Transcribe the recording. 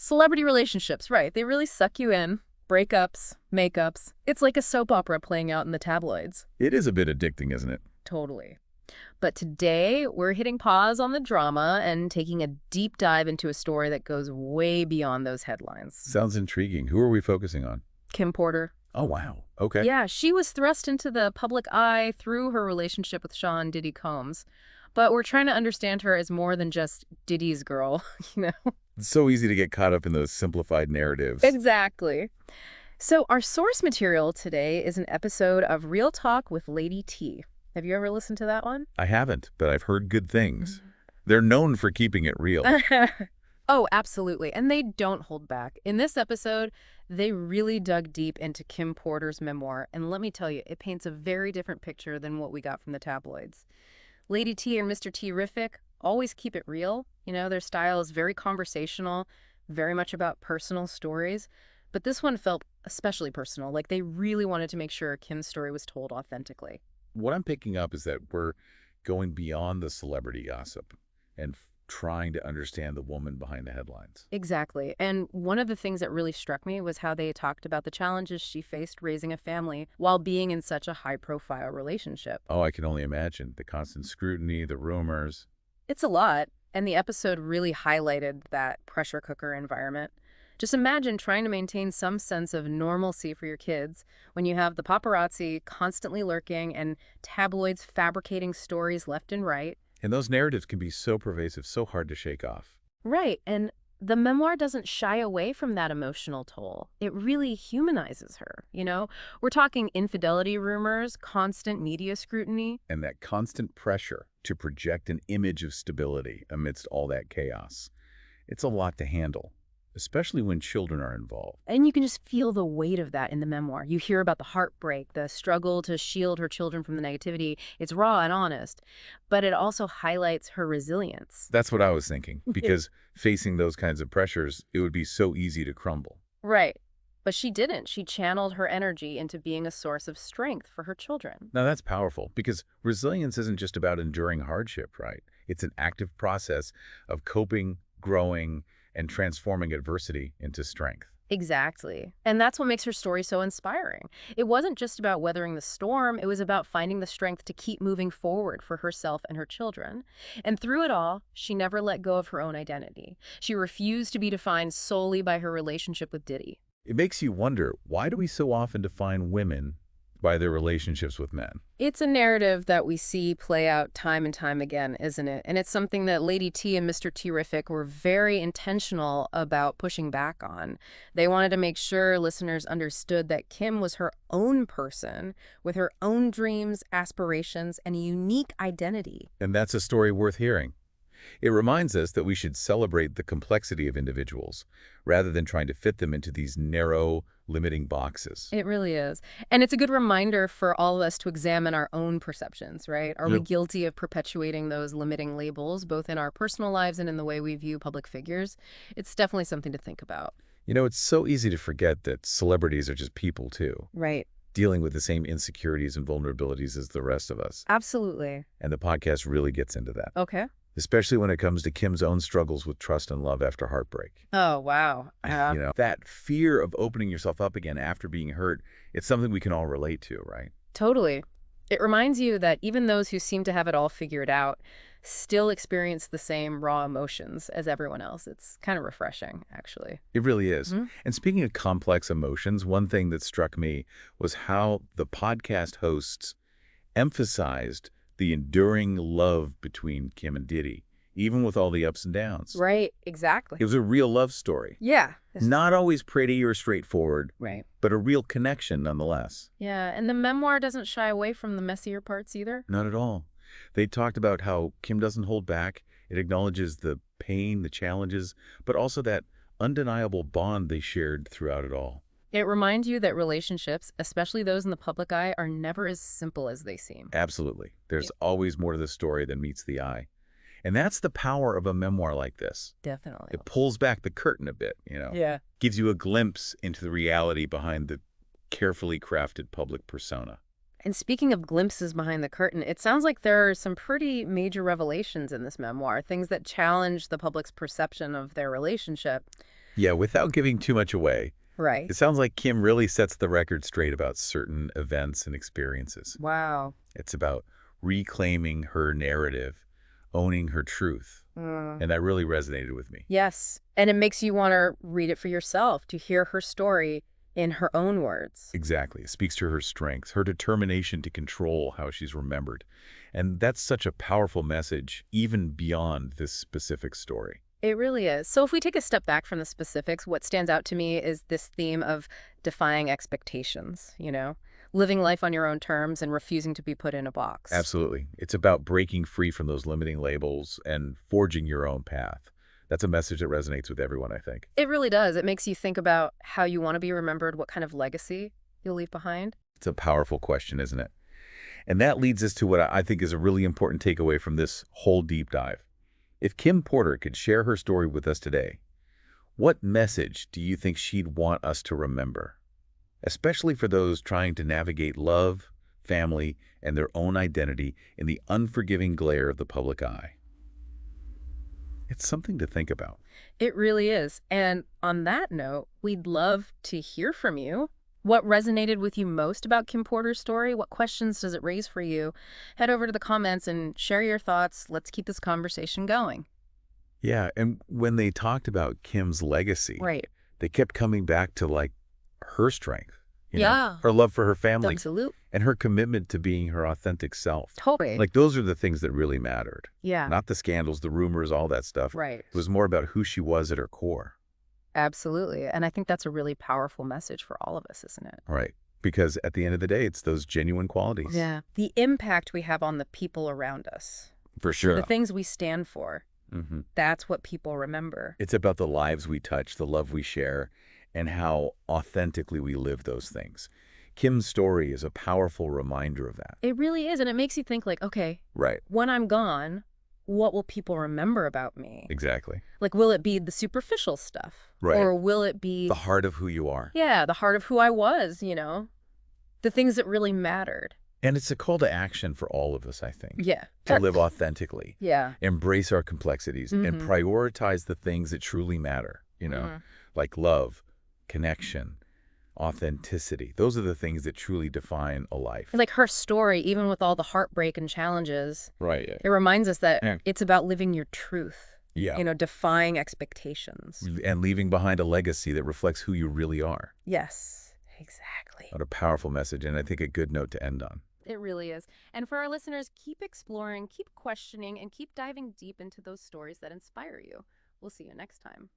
Celebrity relationships, right. They really suck you in. Breakups, makeups. It's like a soap opera playing out in the tabloids. It is a bit addicting, isn't it? Totally. But today, we're hitting pause on the drama and taking a deep dive into a story that goes way beyond those headlines. Sounds intriguing. Who are we focusing on? Kim Porter. Oh, wow. Okay. Yeah, she was thrust into the public eye through her relationship with Sean Diddy Combs. But we're trying to understand her as more than just Diddy's girl, you know? It's so easy to get caught up in those simplified narratives. Exactly. So our source material today is an episode of Real Talk with Lady T. Have you ever listened to that one? I haven't, but I've heard good things. They're known for keeping it real. Oh, absolutely. And they don't hold back. In this episode, they really dug deep into Kim Porter's memoir. And let me tell you, it paints a very different picture than what we got from the tabloids. Lady T and Mr. Terrific always keep it real. You know, their style is very conversational, very much about personal stories. But this one felt especially personal, like they really wanted to make sure Kim's story was told authentically. What I'm picking up is that we're going beyond the celebrity gossip and trying to understand the woman behind the headlines. Exactly. And one of the things that really struck me was how they talked about the challenges she faced raising a family while being in such a high-profile relationship. Oh, I can only imagine. The constant scrutiny, the rumors. It's a lot, and the episode really highlighted that pressure cooker environment. Just imagine trying to maintain some sense of normalcy for your kids when you have the paparazzi constantly lurking and tabloids fabricating stories left and right. And those narratives can be so pervasive, so hard to shake off. Right, and the memoir doesn't shy away from that emotional toll. It really humanizes her, you know? We're talking infidelity rumors, constant media scrutiny. And that constant pressure to project an image of stability amidst all that chaos. It's a lot to handle, especially when children are involved. And you can just feel the weight of that in the memoir. You hear about the heartbreak, the struggle to shield her children from the negativity. It's raw and honest, but it also highlights her resilience. That's what I was thinking, because facing those kinds of pressures, it would be so easy to crumble. Right. But she didn't. She channeled her energy into being a source of strength for her children. Now that's powerful, because resilience isn't just about enduring hardship, right? It's an active process of coping, growing, and transforming adversity into strength. Exactly. And that's what makes her story so inspiring. It wasn't just about weathering the storm, it was about finding the strength to keep moving forward for herself and her children. And through it all, she never let go of her own identity. She refused to be defined solely by her relationship with Diddy. It makes you wonder, why do we so often define women by their relationships with men? It's a narrative that we see play out time and time again, isn't it? And it's something that Lady T and Mr. Terrific were very intentional about pushing back on. They wanted to make sure listeners understood that Kim was her own person with her own dreams, aspirations, and a unique identity. And that's a story worth hearing. It reminds us that we should celebrate the complexity of individuals rather than trying to fit them into these narrow, limiting boxes. It really is. And it's a good reminder for all of us to examine our own perceptions, right? Are we guilty of perpetuating those limiting labels, both in our personal lives and in the way we view public figures? It's definitely something to think about. You know, it's so easy to forget that celebrities are just people too, Right. dealing with the same insecurities and vulnerabilities as the rest of us. Absolutely. And the podcast really gets into that, Okay. especially when it comes to Kim's own struggles with trust and love after heartbreak. Oh, wow. You know, that fear of opening yourself up again after being hurt, it's something we can all relate to, right? Totally. It reminds you that even those who seem to have it all figured out still experience the same raw emotions as everyone else. It's kind of refreshing, actually. It really is. And speaking of complex emotions, one thing that struck me was how the podcast hosts emphasized the enduring love between Kim and Diddy, even with all the ups and downs. Right. Exactly. It was a real love story. Yeah. Not always pretty or straightforward, Right. but a real connection nonetheless. Yeah. And the memoir doesn't shy away from the messier parts either. Not at all. They talked about how Kim doesn't hold back. It acknowledges the pain, the challenges, but also that undeniable bond they shared throughout it all. It reminds you that relationships, especially those in the public eye, are never as simple as they seem. Absolutely. There's always more to the story than meets the eye. And that's the power of a memoir like this. Definitely. It pulls back the curtain a bit, you know. Yeah. Gives you a glimpse into the reality behind the carefully crafted public persona. And speaking of glimpses behind the curtain, it sounds like there are some pretty major revelations in this memoir, things that challenge the public's perception of their relationship. Yeah, without giving too much away, Right. it sounds like Kim really sets the record straight about certain events and experiences. Wow. It's about reclaiming her narrative, owning her truth. And that really resonated with me. Yes. And it makes you want to read it for yourself, to hear her story in her own words. Exactly. It speaks to her strengths, her determination to control how she's remembered. And that's such a powerful message, even beyond this specific story. It really is. So if we take a step back from the specifics, what stands out to me is this theme of defying expectations, living life on your own terms and refusing to be put in a box. Absolutely. It's about breaking free from those limiting labels and forging your own path. That's a message that resonates with everyone, I think. It really does. It makes you think about how you want to be remembered, what kind of legacy you'll leave behind. It's a powerful question, isn't it? And that leads us to what I think is a really important takeaway from this whole deep dive. If Kim Porter could share her story with us today, what message do you think she'd want us to remember? Especially for those trying to navigate love, family, and their own identity in the unforgiving glare of the public eye. It's something to think about. It really is. And on that note, we'd love to hear from you. What resonated with you most about Kim Porter's story? What questions does it raise for you? Head over to the comments and share your thoughts. Let's keep this conversation going. Yeah, and when they talked about Kim's legacy, Right. they kept coming back to like her strength, Yeah. her love for her family, Absolute. and her commitment to being her authentic self. Totally. Like those are the things that really mattered. Yeah. Not the scandals, the rumors, all that stuff. Right. It was more about who she was at her core. Absolutely. And I think that's a really powerful message for all of us, isn't it? Right. Because at the end of the day, it's those genuine qualities. Yeah. The impact we have on the people around us, For sure. the things we stand for, Hmm. that's what people remember. It's about the lives we touch, the love we share, and how authentically we live those things. Kim's story is a powerful reminder of that. It really is. And it makes you think like, okay, Right. when I'm gone, what will people remember about me? Exactly. Like, will it be the superficial stuff? Right. Or will it be, The heart of who you are. yeah, the heart of who I was, the things that really mattered? And it's a call to action for all of us, I think. Yeah. To live authentically, Yeah. embrace our complexities, and Mhm. prioritize the things that truly matter, Mhm. like love, connection, authenticity. Those are the things that truly define a life. Like her story, even with all the heartbreak and challenges, Right. Yeah. it reminds us that Yeah. it's about living your truth, Yeah. defying expectations. And leaving behind a legacy that reflects who you really are. Yes, exactly. What a powerful message, and I think a good note to end on. It really is. And for our listeners, keep exploring, keep questioning, and keep diving deep into those stories that inspire you. We'll see you next time.